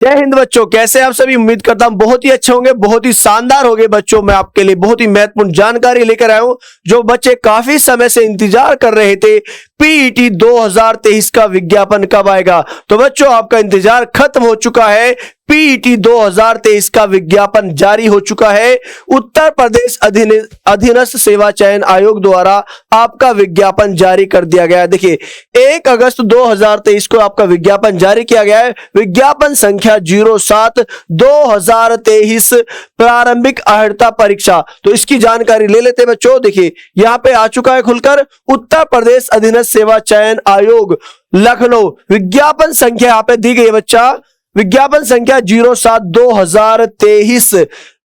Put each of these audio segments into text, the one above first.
जय हिंद बच्चों, कैसे आप सभी। उम्मीद करता हूं बहुत ही अच्छे होंगे, बहुत ही शानदार होंगे। बच्चों मैं आपके लिए बहुत ही महत्वपूर्ण जानकारी लेकर आया हूं, जो बच्चे काफी समय से इंतजार कर रहे थे। पीईटी 2023 का विज्ञापन कब आएगा। तो बच्चों आपका इंतजार खत्म हो चुका है। पीईटी 2023 का विज्ञापन जारी हो चुका है। उत्तर प्रदेश अधीनस्थ सेवा चयन आयोग द्वारा आपका विज्ञापन जारी कर दिया गया है। देखिए 1 अगस्त 2023 को आपका विज्ञापन जारी किया गया है। विज्ञापन संख्या 07/2023 प्रारंभिक अर्हता परीक्षा। तो इसकी जानकारी ले लेते हैं बच्चों। देखिए यहां पे आ चुका है खुलकर, उत्तर प्रदेश अधीनस्थ सेवा चयन आयोग लखनऊ। विज्ञापन संख्या यहां पे दी गई है बच्चा, विज्ञापन संख्या 07/2023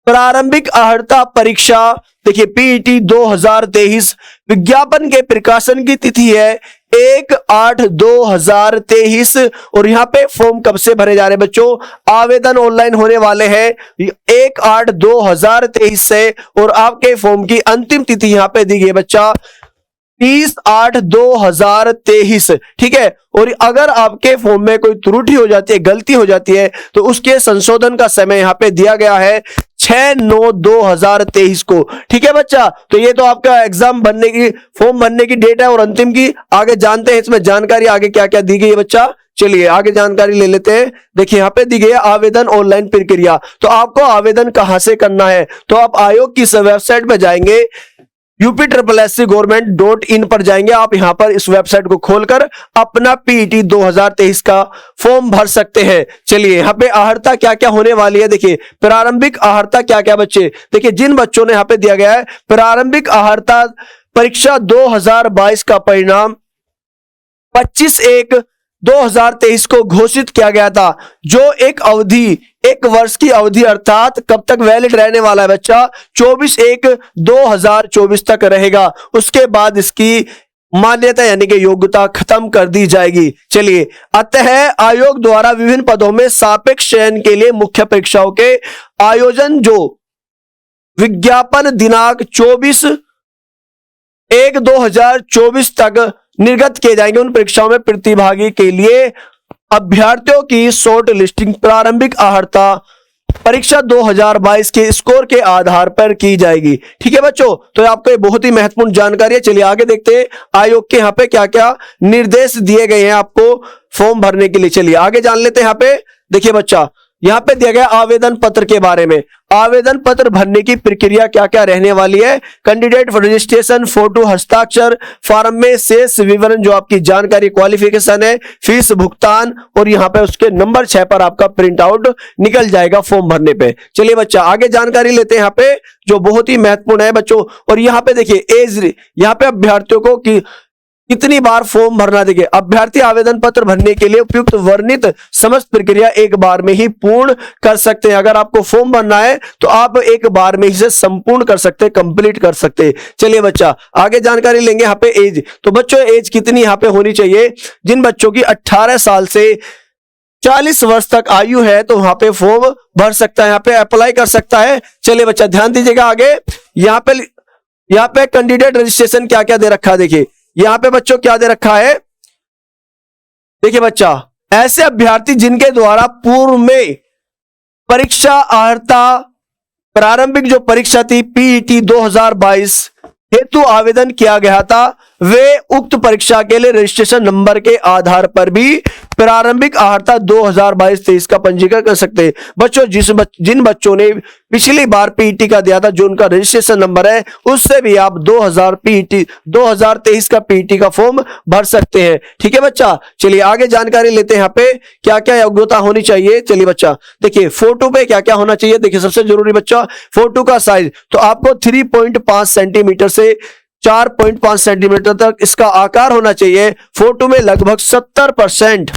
प्रारंभिक अर्हता परीक्षा। देखिए पीईटी 2023 विज्ञापन के प्रकाशन की तिथि है 1/8/2023 और यहां पे फॉर्म कब से भरे जा रहे हैं बच्चों। आवेदन ऑनलाइन होने वाले हैं 1/8/2023 से और आपके फॉर्म की अंतिम तिथि यहां पे दी गई है बच्चा 30/8/2023। ठीक है, और अगर आपके फॉर्म में कोई त्रुटि हो जाती है, गलती हो जाती है, तो उसके संशोधन का समय यहां पे दिया गया है 6/9/2023 को। ठीक है बच्चा, तो ये तो आपका एग्जाम बनने की, फॉर्म बनने की डेट है और अंतिम की। आगे जानते हैं इसमें जानकारी आगे क्या क्या दी गई है बच्चा। चलिए आगे जानकारी ले लेते हैं। देखिए यहां पे दी गई है आवेदन ऑनलाइन प्रक्रिया। तो आपको आवेदन कहां से करना है, तो आप आयोग की इस वेबसाइट पे जाएंगे, upsc.government.in पर जाएंगे। आप यहां पर इस वेबसाइट को खोलकर अपना पीईटी 2023 का फॉर्म भर सकते हैं। चलिए यहां पे अर्हता क्या क्या होने वाली है। देखिए प्रारंभिक अर्हता क्या क्या बच्चे, देखिए जिन बच्चों ने यहां पे दिया गया है प्रारंभिक अर्हता परीक्षा 2022 का परिणाम 25/1/2023 को घोषित किया गया था, जो एक वर्ष की अवधि अर्थात कब तक वैलिड रहने वाला है बच्चा, 24/1/2024 तक रहेगा। उसके बाद इसकी मान्यता यानी कि योग्यता खत्म कर दी जाएगी। चलिए, अतः आयोग द्वारा विभिन्न पदों में सापेक्ष चयन के लिए मुख्य परीक्षाओं के आयोजन जो विज्ञापन दिनांक 24/1/2024 तक निर्गत किए जाएंगे। उन परीक्षाओं में प्रतिभागी के लिए अभ्यर्थियों की शॉर्ट लिस्टिंग प्रारंभिक अर्हता परीक्षा 2022 के स्कोर के आधार पर की जाएगी। ठीक है बच्चों, तो आपको ये बहुत ही महत्वपूर्ण जानकारी है। चलिए आगे देखते हैं आयोग के यहाँ पे क्या क्या निर्देश दिए गए हैं आपको फॉर्म भरने के लिए। चलिए आगे जान लेते हैं। यहाँ पे देखिए बच्चा, यहाँ पे दिया गया आवेदन पत्र के बारे में। आवेदन पत्र भरने की प्रक्रिया क्या क्या रहने वाली है। कैंडिडेट रजिस्ट्रेशन, फोटो, हस्ताक्षर, फॉर्म में शेष विवरण जो आपकी जानकारी, क्वालिफिकेशन है, फीस भुगतान और यहाँ पे उसके नंबर 6 पर आपका प्रिंट आउट निकल जाएगा फॉर्म भरने पे। चलिए बच्चा आगे जानकारी लेते हैं यहाँ पे, जो बहुत ही महत्वपूर्ण है बच्चों। और यहाँ पे देखिए एज, यहाँ पे अभ्यर्थियों को कितनी बार फॉर्म भरना। देखिए अभ्यर्थी आवेदन पत्र भरने के लिए उपयुक्त वर्णित समस्त प्रक्रिया एक बार में ही पूर्ण कर सकते हैं। अगर आपको फॉर्म भरना है तो आप एक बार में ही से संपूर्ण कर सकते हैं, कंप्लीट कर सकते हैं। चलिए बच्चा आगे जानकारी लेंगे। यहाँ पे एज, तो बच्चों एज कितनी यहाँ पे होनी चाहिए। जिन बच्चों की 18 साल से 40 वर्ष तक आयु है तो वहां पे फॉर्म भर सकता है, यहाँ पे अप्लाई कर सकता है। चलिए बच्चा ध्यान दीजिएगा आगे। यहाँ पे कैंडिडेट रजिस्ट्रेशन क्या क्या दे रखा है। देखिए यहां पे बच्चों क्या दे रखा है। देखिए बच्चा, ऐसे अभ्यर्थी जिनके द्वारा पूर्व में परीक्षा अर्हता प्रारंभिक जो परीक्षा थी पीईटी 2022 हेतु आवेदन किया गया था, वे उक्त परीक्षा के लिए रजिस्ट्रेशन नंबर के आधार पर भी प्रारंभिक अर्हता 2022-23 का पंजीकरण कर सकते हैं। बच्चों जिन बच्चों ने पिछली बार पीईटी का दिया था, जो उनका रजिस्ट्रेशन नंबर है, उससे भी आप 2023 का पीईटी का फॉर्म भर सकते हैं। ठीक है बच्चा, चलिए आगे जानकारी लेते हैं। यहाँ पे क्या क्या योग्यता होनी चाहिए। चलिए बच्चा देखिए फोटो पे क्या क्या होना चाहिए। देखिए सबसे जरूरी बच्चा फोटो का साइज, तो आपको 3.5 सेंटीमीटर से 4.5 सेंटीमीटर तक इसका आकार होना चाहिए। फोटो में लगभग 70%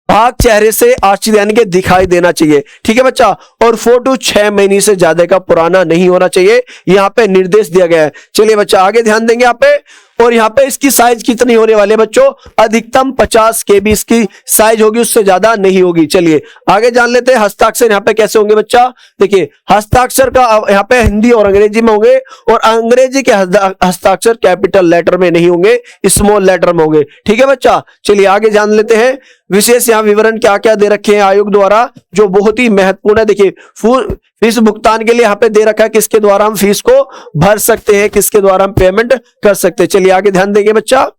भाग चेहरे से आच्छादित यानी कि दिखाई देना चाहिए। ठीक है बच्चा, और फोटो 6 महीने से ज्यादा का पुराना नहीं होना चाहिए, यहाँ पे निर्देश दिया गया है। चलिए बच्चा आगे ध्यान देंगे यहाँ पे। और यहाँ पे इसकी साइज कितनी होने वाली है बच्चों, अधिकतम 50 KB इसकी साइज होगी, उससे ज्यादा नहीं होगी। चलिए आगे जान लेते हैं हस्ताक्षर यहाँ पे कैसे होंगे बच्चा। देखिए हस्ताक्षर का यहाँ पे हिंदी और अंग्रेजी में होंगे, और अंग्रेजी के हस्ताक्षर कैपिटल लेटर में नहीं होंगे, स्मॉल लेटर में होंगे। ठीक है बच्चा, चलिए आगे जान लेते हैं विशेष यहाँ विवरण क्या क्या दे रखे हैं आयोग द्वारा, जो बहुत ही महत्वपूर्ण है। देखिए फीस भुगतान के लिए यहाँ पे दे रखा है किसके द्वारा हम फीस को भर सकते हैं, किसके द्वारा हम पेमेंट कर सकते हैं। चलिए आगे ध्यान देंगे बच्चा।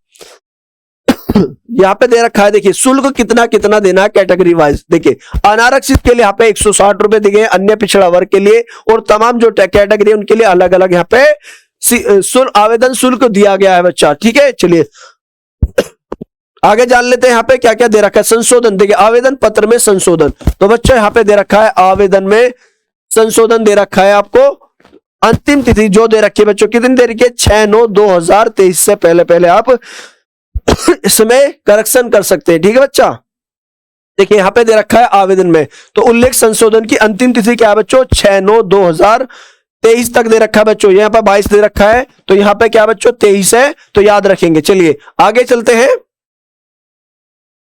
यहाँ पे दे रखा है, देखिए शुल्क कितना कितना देना है कैटेगरी वाइज। देखिए अनारक्षित के लिए यहाँ पे 160 रुपए दिए, अन्य पिछड़ा वर्ग के लिए और तमाम जो कैटेगरी है उनके लिए अलग अलग यहाँ पे आवेदन शुल्क दिया गया है बच्चा। ठीक है, चलिए आगे जान लेते हैं यहाँ पे क्या क्या दे रखा है। संशोधन, देखिए आवेदन पत्र में संशोधन, तो बच्चा यहाँ पे दे रखा है आवेदन में संशोधन दे रखा है आपको। अंतिम तिथि जो दे रखी है बच्चों, कितनी दे रखी है, 6/9/2023 से पहले पहले आप इसमें करेक्शन कर सकते हैं। ठीक है बच्चा, देखिए यहाँ पे दे रखा है आवेदन में, तो उल्लेख संशोधन की अंतिम तिथि क्या है बच्चों, 6/9/2023 तक दे रखा है बच्चों। यहाँ पर 22 दे रखा है, तो यहाँ पे क्या बच्चों 23 है, तो याद रखेंगे। चलिए आगे चलते हैं।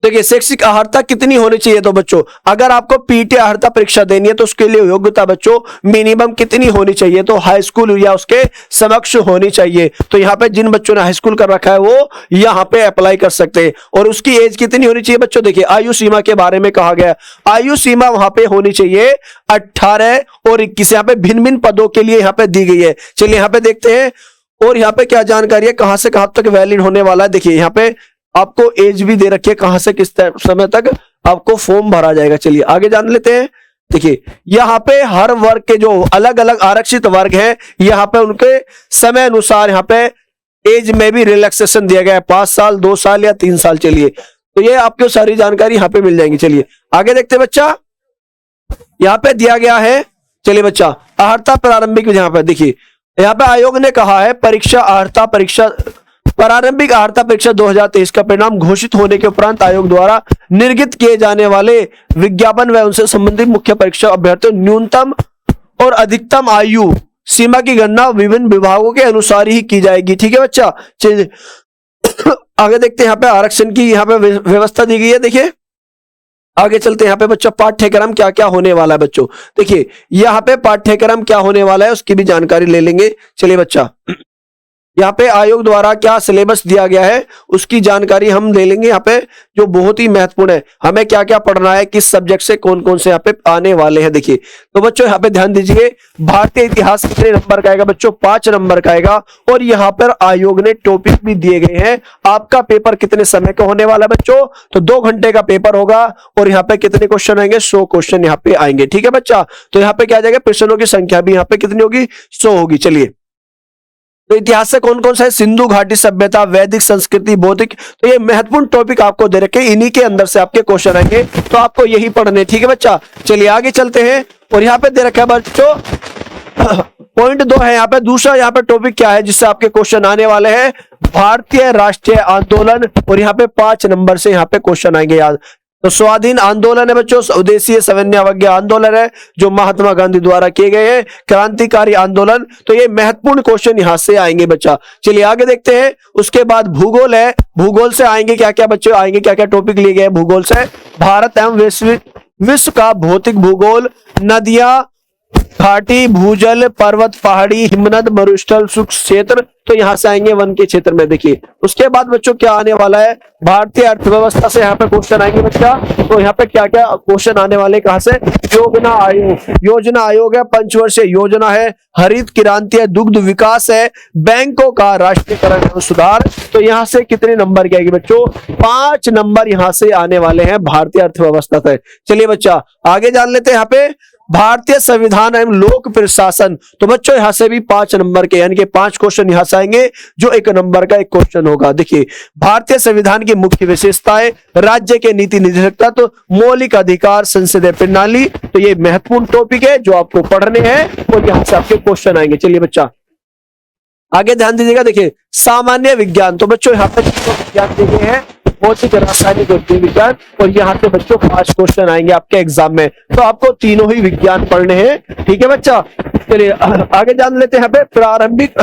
देखिए शैक्षिक अर्हता कितनी होनी चाहिए, तो बच्चों अगर आपको पीटी अर्हता परीक्षा देनी है तो उसके लिए योग्यता बच्चों मिनिमम कितनी होनी चाहिए, तो हाई स्कूल या उसके समक्ष होनी चाहिए। तो यहाँ पे जिन बच्चों ने हाई स्कूल कर रखा है वो यहाँ पे अप्लाई कर सकते हैं। और उसकी एज कितनी होनी चाहिए बच्चों, देखिए आयु सीमा के बारे में कहा गया, आयु सीमा वहां पे होनी चाहिए 18 और 21। यहाँ पे भिन्न भिन्न पदों के लिए यहाँ पे दी गई है। चलिए यहाँ पे देखते हैं और यहाँ पे क्या जानकारी है, कहां से कहां तक वैलिड होने वाला है। देखिए यहाँ पे आपको एज भी दे रखी है, कहां से किस समय तक आपको फॉर्म भरा जाएगा। चलिए आगे जान लेते हैं। देखिए यहाँ पे हर वर्ग के जो अलग अलग आरक्षित वर्ग हैं, यहाँ पे उनके समय अनुसार यहाँ पे एज में भी रिलैक्सेशन दिया गया है, 5 साल 2 साल या 3 साल। चलिए तो ये आपको सारी जानकारी यहाँ पे मिल जाएंगी। चलिए आगे देखते हैं बच्चा, यहाँ पे दिया गया है। चलिए बच्चा अर्हता प्रारंभिक, यहाँ पे देखिए यहाँ पे आयोग ने कहा है परीक्षा अर्हता परीक्षा प्रारंभिक अर्हता परीक्षा 2023 का परिणाम घोषित होने के उपरांत आयोग द्वारा निर्गत किए जाने वाले विज्ञापन व उनसे संबंधित मुख्य परीक्षा अभ्यर्थियों न्यूनतम और अधिकतम आयु सीमा की गणना विभिन्न विभागों के अनुसार ही की जाएगी। ठीक है बच्चा, चलिए आगे देखते हैं। यहाँ पे आरक्षण की यहाँ पे व्यवस्था दी गई है। देखिए आगे चलते हैं। यहाँ पे बच्चा पाठ्यक्रम क्या क्या होने वाला है बच्चों, देखिए यहाँ पे पाठ्यक्रम क्या होने वाला है उसकी भी जानकारी ले लेंगे। चलिए बच्चा यहाँ पे आयोग द्वारा क्या सिलेबस दिया गया है उसकी जानकारी हम ले लेंगे। यहाँ पे जो बहुत ही महत्वपूर्ण है, हमें क्या क्या पढ़ना है, किस सब्जेक्ट से कौन कौन से यहाँ पे आने वाले हैं। देखिए तो बच्चों यहाँ पे ध्यान दीजिए, भारतीय इतिहास कितने नंबर का आएगा बच्चों, 5 नंबर का आएगा। और यहाँ पर आयोग ने टॉपिक भी दिए गए हैं। आपका पेपर कितने समय का होने वाला है बच्चों, तो 2 घंटे का पेपर होगा। और यहाँ पे कितने क्वेश्चन आएंगे, 100 क्वेश्चन यहाँ पे आएंगे। ठीक है बच्चा, तो यहाँ पे क्या आ जाएगा, प्रश्नों की संख्या भी यहाँ पे कितनी होगी, 100 होगी। चलिए तो इतिहास से कौन कौन सा है, सिंधु घाटी सभ्यता, वैदिक संस्कृति, बौद्धिक, तो ये महत्वपूर्ण टॉपिक आपको दे रखे, इन्हीं के अंदर से आपके क्वेश्चन आएंगे, तो आपको यही पढ़ने। ठीक है बच्चा, चलिए आगे चलते हैं। और यहाँ पे दे रखा है बच्चों पॉइंट 2 है यहाँ पे, दूसरा यहाँ पे टॉपिक क्या है जिससे आपके क्वेश्चन आने वाले हैं, भारतीय राष्ट्रीय आंदोलन। और यहाँ पे 5 नंबर से यहाँ पे क्वेश्चन आएंगे याद। तो स्वाधीन आंदोलन है बच्चों, स्वदेशी सवर्ण अवज्ञा आंदोलन है जो महात्मा गांधी द्वारा किए गए हैं, क्रांतिकारी आंदोलन। तो ये महत्वपूर्ण क्वेश्चन यहां से आएंगे बच्चा। चलिए आगे देखते हैं। उसके बाद भूगोल है, भूगोल से आएंगे क्या क्या बच्चों, आएंगे क्या क्या टॉपिक लिए गए भूगोल से, भारत एवं विश्व का भौतिक भूगोल, नदियां, घाटी, भूजल, पर्वत, पहाड़ी, हिमनद, मरुस्थल, शुष्क क्षेत्र, तो यहां से आएंगे वन के क्षेत्र में। देखिए उसके बाद बच्चों क्या आने वाला है, भारतीय अर्थव्यवस्था से यहाँ पे क्वेश्चन आएंगे बच्चा। तो यहाँ पे क्या क्या क्वेश्चन आने वाले, कहां से, योजना आयोग, योजना आयोग है, पंचवर्षीय योजना है, हरित क्रांति है, दुग्ध विकास है, बैंकों का राष्ट्रीयकरण एवं सुधार। तो यहाँ से कितने नंबर की आएगी बच्चों, 5 नंबर यहाँ से आने वाले हैं भारतीय अर्थव्यवस्था से। चलिए बच्चा आगे जान लेते हैं। यहाँ पे भारतीय संविधान एवं लोक प्रशासन, तो बच्चों यहां से भी 5 नंबर के यानी कि 5 क्वेश्चन यहां से आएंगे, जो 1 नंबर का एक क्वेश्चन होगा। देखिए भारतीय संविधान की मुख्य विशेषताएं, राज्य के नीति निर्देशक तत्व, मौलिक अधिकार, संसदीय प्रणाली, तो ये महत्वपूर्ण टॉपिक है जो आपको पढ़ने हैं और यहां से आपके क्वेश्चन आएंगे। चलिए बच्चा आगे ध्यान दीजिएगा। देखिए सामान्य विज्ञान, तो बच्चों यहाँ पे विज्ञान दिए गए हैं, भौतिक, रासायनिक और जीव विज्ञान। और यहाँ से बच्चों 5 क्वेश्चन आएंगे आपके एग्जाम में, तो आपको तीनों ही विज्ञान पढ़ने हैं। ठीक है बच्चा, चलिए आगे जान लेते हैं। यहाँ पे प्रारंभिक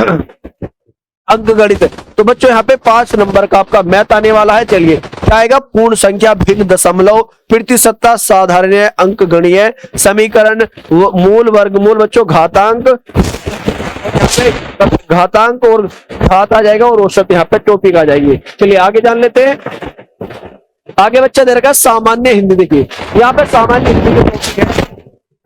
अंकगणित, तो बच्चों यहाँ पे 5 नंबर का आपका मैथ आने वाला है। चलिए क्या आएगा? पूर्ण संख्या, भिन्न दशमलव, प्रतिशतता, साधारण अंकगणीय, समीकरण, मूल, वर्गमूल, बच्चों घातांक, घातांक और घात आ जाएगा, और औसत यहाँ पे टॉपिक आ जाएगी। चलिए आगे जान लेते हैं। आगे बच्चा दे रखा है सामान्य हिंदी। देखिए यहाँ पे सामान्य हिंदी के टॉपिक है,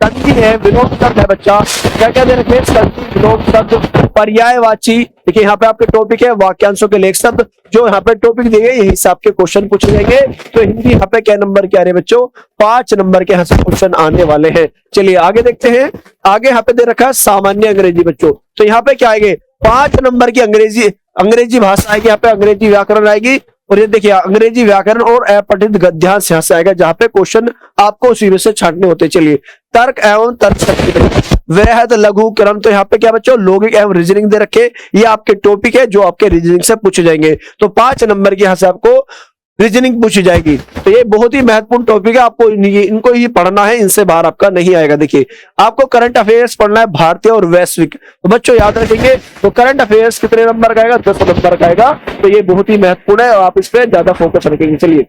संधि है, विलोम शब्द है बच्चा। क्या क्या दे रखे हैं? संधि, विलोम शब्द, पर्यायवाची। देखिए यहाँ पे आपके टॉपिक है वाक्यांशों के लेख शब्द। जो यहाँ पे टॉपिक दिए गए यही हिसाब के क्वेश्चन पूछे जाएंगे। तो हिंदी यहाँ पे क्या नंबर के आ रहे बच्चों? 5 नंबर के यहाँ से क्वेश्चन आने वाले हैं। चलिए आगे देखते हैं। आगे यहाँ पे दे रखा है सामान्य अंग्रेजी बच्चों, तो यहाँ पे क्या आएंगे? 5 नंबर की अंग्रेजी भाषा आएगी, यहाँ पे अंग्रेजी व्याकरण आएगी। और ये देखिए अंग्रेजी व्याकरण और अपठित गद्यांश यहाँ से आएगा, जहाँ पे क्वेश्चन आपको उसी में से छांटने होते हैं। चलिए तर्क एवं तर्क शक्ति, वृहद, लघु, क्रम, तो यहाँ पे क्या बच्चों? लॉजिक एवं रीजनिंग दे रखे। ये आपके टॉपिक है जो आपके रीजनिंग से पूछे जाएंगे। तो 5 नंबर की यहाँ से आपको रीजनिंग पूछी जाएगी। तो ये बहुत ही महत्वपूर्ण टॉपिक है, आपको इनको ही पढ़ना है, इनसे बाहर आपका नहीं आएगा। देखिए आपको करंट अफेयर्स पढ़ना है, भारतीय और वैश्विक। तो बच्चों याद रखेंगे, तो करंट अफेयर्स कितने नंबर का आएगा? 10 नंबर का आएगा। तो ये बहुत ही महत्वपूर्ण है और आप इस पर ज्यादा फोकस रखेंगे। चलिए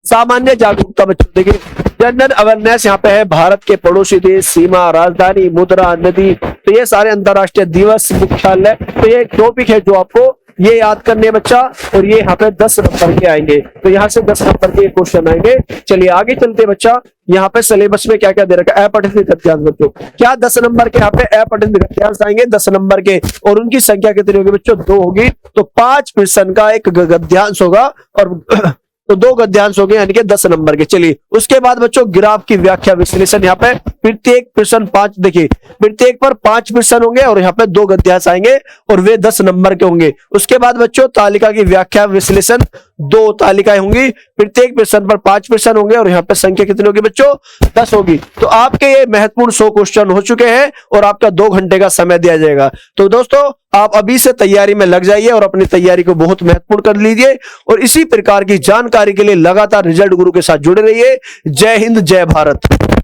सामान्य जागरूकता बच्चों, देखिए जनरल अवेयरनेस यहाँ पे है, भारत के पड़ोसी देश, सीमा, राजधानी, मुद्रा, नदी, तो ये सारे अंतरराष्ट्रीय दिवस, मुख्यालय, तो ये टॉपिक है जो आपको ये याद करने बच्चा। और ये यहाँ पे 10 नंबर के आएंगे, तो यहाँ से 10 नंबर के क्वेश्चन आएंगे। चलिए आगे चलते बच्चा। यहाँ पे सिलेबस में क्या क्या दे रखा है? अपठित गद्यांश बच्चों, क्या 10 नंबर के यहाँ पे अपठित गद्यांश आएंगे 10 नंबर के, और उनकी संख्या कितनी होगी बच्चों? 2 होगी। तो 5 प्रश्न का एक गद्यांश होगा, और तो 2 गद्यांश हो गए, यानी कि 10 नंबर के। चलिए उसके बाद बच्चों ग्राफ की व्याख्या विश्लेषण, यहाँ पे प्रत्येक प्रश्न 5, देखिए प्रत्येक पर 5 प्रश्न होंगे और यहाँ पे 2 गद्यांश आएंगे और वे 10 नंबर के होंगे। उसके बाद बच्चों तालिका की व्याख्या विश्लेषण, 2 तालिकाएं होंगी, प्रत्येक प्रश्न पर 5 प्रश्न होंगे और यहाँ पे संख्या कितनी होगी बच्चों? 10 होगी। तो आपके ये महत्वपूर्ण 100 क्वेश्चन हो चुके हैं और आपका 2 घंटे का समय दिया जाएगा। तो दोस्तों आप अभी से तैयारी में लग जाइए और अपनी तैयारी को बहुत महत्वपूर्ण कर लीजिए, और इसी प्रकार की जानकारी के लिए लगातार रिजल्ट गुरु के साथ जुड़े रहिए। जय हिंद, जय भारत।